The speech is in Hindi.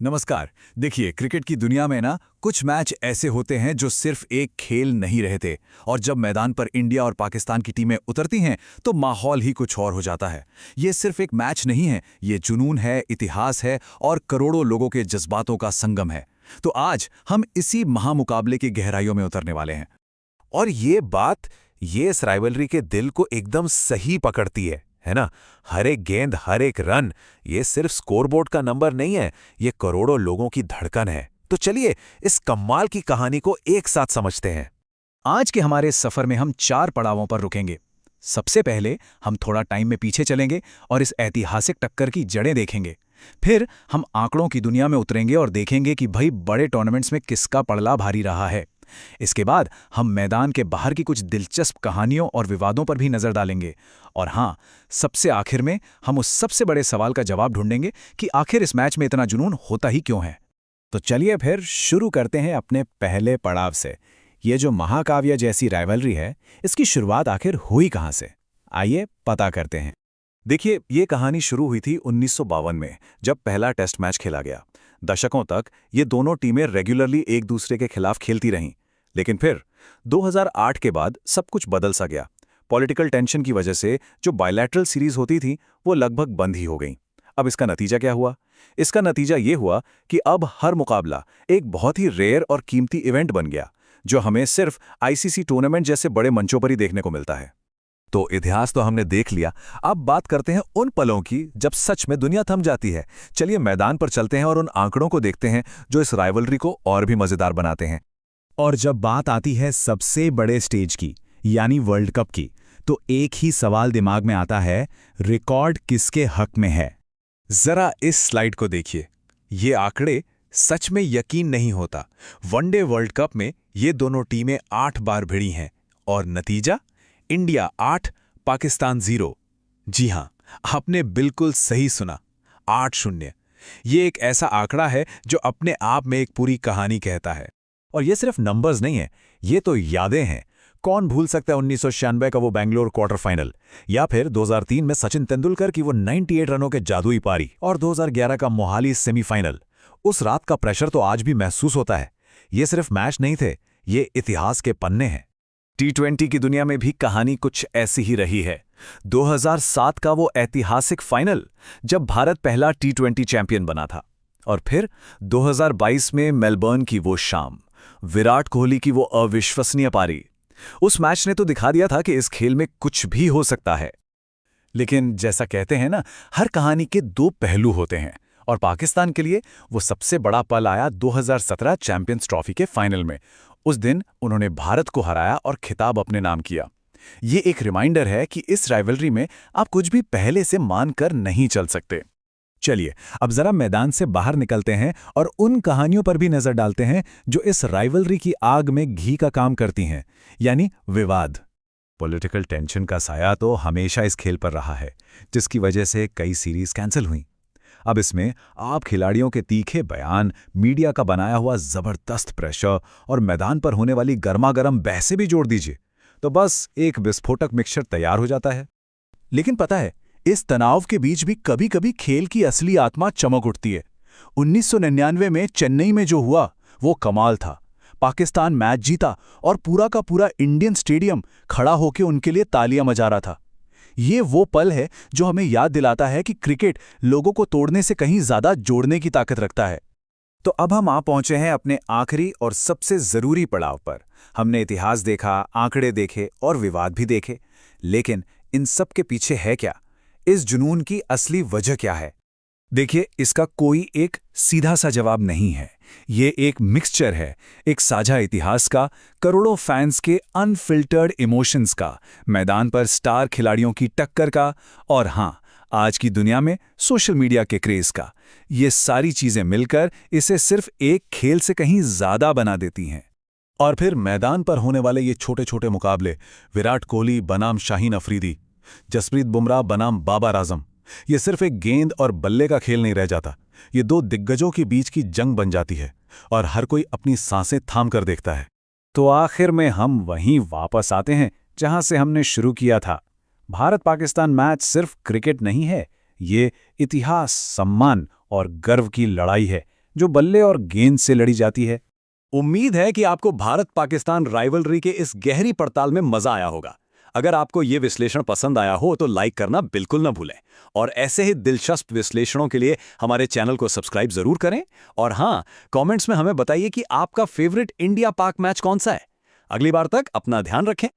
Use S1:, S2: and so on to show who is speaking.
S1: नमस्कार। देखिए, क्रिकेट की दुनिया में ना कुछ मैच ऐसे होते हैं जो सिर्फ एक खेल नहीं रहते, और जब मैदान पर इंडिया और पाकिस्तान की टीमें उतरती हैं तो माहौल ही कुछ और हो जाता है। ये सिर्फ एक मैच नहीं है, ये जुनून है, इतिहास है और करोड़ों लोगों के जज्बातों का संगम है। तो आज हम इसी महामुकाबले की गहराइयों में उतरने वाले हैं।
S2: और ये इस राइवलरी के दिल को एकदम सही पकड़ती है ना? हर एक गेंद, हर एक रन, ये सिर्फ स्कोरबोर्ड का नंबर नहीं है, ये करोड़ों लोगों की धड़कन है। तो चलिए इस कमाल की कहानी को एक साथ समझते हैं।
S1: आज के हमारे सफर में हम 4 पड़ावों पर रुकेंगे। सबसे पहले हम थोड़ा टाइम में पीछे चलेंगे और इस ऐतिहासिक टक्कर की जड़ें देखेंगे। फिर हम आंकड़ों की दुनिया में उतरेंगे और देखेंगे कि भाई बड़े टूर्नामेंट्स में किसका पड़ला भारी रहा है। इसके बाद हम मैदान के बाहर की कुछ दिलचस्प कहानियों और विवादों पर भी नजर डालेंगे। और हाँ, सबसे आखिर में हम उस सबसे बड़े सवाल का जवाब ढूंढेंगे कि आखिर इस मैच में इतना जुनून होता ही क्यों है। तो चलिए फिर शुरू करते हैं अपने पहले पड़ाव से। ये जो महाकाव्य जैसी राइवलरी है, इसकी शुरुआत आखिर हुई कहाँ से? आइए पता करते हैं।
S2: देखिए, ये कहानी शुरू हुई थी 1952 में, जब पहला टेस्ट मैच खेला गया। दशकों तक ये दोनों टीमें रेगुलरली एक दूसरे के खिलाफ खेलती रहीं। लेकिन फिर 2008 के बाद सब कुछ बदल सा गया। पॉलिटिकल टेंशन की वजह से जो बायलैटरल सीरीज होती थी वो लगभग बंद ही हो गई। अब इसका नतीजा क्या हुआ? इसका नतीजा ये हुआ कि अब हर मुकाबला एक बहुत ही रेयर और कीमती इवेंट बन गया, जो हमें सिर्फ आईसीसी टूर्नामेंट जैसे बड़े मंचों पर ही देखने को मिलता है। तो इतिहास तो हमने देख लिया, अब बात करते हैं उन पलों की जब सच में दुनिया थम जाती है। चलिए मैदान पर चलते हैं और उन आंकड़ों को देखते हैं जो इस राइवलरी को और भी मजेदार बनाते हैं।
S1: और जब बात आती है सबसे बड़े स्टेज की, यानी वर्ल्ड कप की, तो एक ही सवाल दिमाग में आता है, रिकॉर्ड किसके हक में है?
S2: जरा इस स्लाइड को देखिए। ये आंकड़े सच में यकीन नहीं होता। वनडे वर्ल्ड कप में ये दोनों टीमें 8 बार भिड़ी हैं, और नतीजा इंडिया 8, पाकिस्तान 0। जी हां, आपने बिल्कुल सही सुना, 8-0। ये एक ऐसा आंकड़ा है जो अपने आप में एक पूरी कहानी कहता है।
S1: और ये सिर्फ नंबर्स नहीं है, ये तो यादें हैं। कौन भूल सकता है 1996 का वो बेंगलोर क्वार्टर फाइनल, या फिर 2003 में सचिन तेंदुलकर की वो 98 रनों के जादुई पारी, और 2011 का मोहाली सेमीफाइनल। उस रात का प्रेशर तो आज भी महसूस होता है। ये सिर्फ मैच नहीं थे, ये इतिहास के पन्ने हैं।
S2: T20 की दुनिया में भी कहानी कुछ ऐसी ही रही है। 2007 का वो ऐतिहासिक फाइनल, जब भारत पहला T20 चैंपियन बना था। और फिर 2022 में मेलबर्न की वो शाम, विराट कोहली की वो अविश्वसनीय पारी। उस मैच ने तो दिखा दिया था कि इस खेल में कुछ भी हो सकता है।
S1: लेकिन जैसा कहते हैं ना, हर कहानी के 2 पहलू होते हैं, और पाकिस्तान के लिए वो सबसे बड़ा पल आया 2017 चैंपियंस ट्रॉफी के फाइनल में। उस दिन उन्होंने भारत को हराया और खिताब अपने नाम किया। ये एक रिमाइंडर है कि इस राइवलरी में आप कुछ भी पहले से मानकर नहीं चल सकते। चलिए अब जरा मैदान से बाहर निकलते हैं और उन कहानियों पर भी नजर डालते हैं जो इस राइवलरी की आग में घी का काम करती हैं, यानी विवाद। पॉलिटिकल टेंशन का साया तो हमेशा इस खेल पर रहा है, जिसकी वजह से कई सीरीज कैंसिल हुई। अब इसमें आप खिलाड़ियों के तीखे बयान, मीडिया का बनाया हुआ जबरदस्त प्रेशर और मैदान पर होने वाली गर्मागर्म बहसें भी जोड़ दीजिए, तो बस एक विस्फोटक मिक्सचर तैयार हो जाता है। लेकिन पता है, इस तनाव के बीच भी कभी कभी खेल की असली आत्मा चमक उठती है। 1999 में चेन्नई में जो हुआ वो कमाल था। पाकिस्तान मैच जीता और पूरा का पूरा इंडियन स्टेडियम खड़ा होकर उनके लिए तालियां बजा रहा था। ये वो पल है जो हमें याद दिलाता है कि क्रिकेट लोगों को तोड़ने से कहीं ज्यादा जोड़ने की ताकत रखता है।
S2: तो अब हम आ पहुंचे हैं अपने आखिरी और सबसे जरूरी पड़ाव पर। हमने इतिहास देखा, आंकड़े देखे और विवाद भी देखे, लेकिन इन सब के पीछे है क्या? इस जुनून की असली वजह क्या है? देखिए, इसका कोई एक सीधा सा जवाब नहीं है। ये एक मिक्सचर है, एक साझा इतिहास का, करोड़ों फैंस के अनफिल्टर्ड इमोशंस का, मैदान पर स्टार खिलाड़ियों की टक्कर का, और हाँ, आज की दुनिया में सोशल मीडिया के क्रेज का। ये सारी चीजें मिलकर इसे सिर्फ एक खेल से कहीं ज्यादा बना देती हैं।
S1: और फिर मैदान पर होने वाले ये छोटे छोटे मुकाबले, विराट कोहली बनाम शाहीन अफरीदी, जसप्रीत बुमराह बनाम बाबर आजम, ये सिर्फ एक गेंद और बल्ले का खेल नहीं रह जाता। ये 2 दिग्गजों के बीच की जंग बन जाती है, और हर कोई अपनी सांसें थाम कर देखता है। तो आखिर में हम वहीं वापस आते हैं जहां से हमने शुरू किया था। भारत पाकिस्तान मैच सिर्फ क्रिकेट नहीं है, ये इतिहास, सम्मान और गर्व की लड़ाई है,
S2: जो बल्ले और गेंद से लड़ी जाती है।
S3: उम्मीद है कि आपको भारत-पाकिस्तान राइवलरी के इस गहरी पड़ताल में मजा आया होगा। अगर आपको ये विश्लेषण पसंद आया हो तो लाइक करना बिल्कुल ना भूलें और ऐसे ही दिलचस्प विश्लेषणों के लिए हमारे चैनल को सब्सक्राइब जरूर करें। और हाँ, कमेंट्स में हमें बताइए कि आपका फेवरेट इंडिया-पाक मैच कौन सा है। अगली बार तक अपना ध्यान रखें।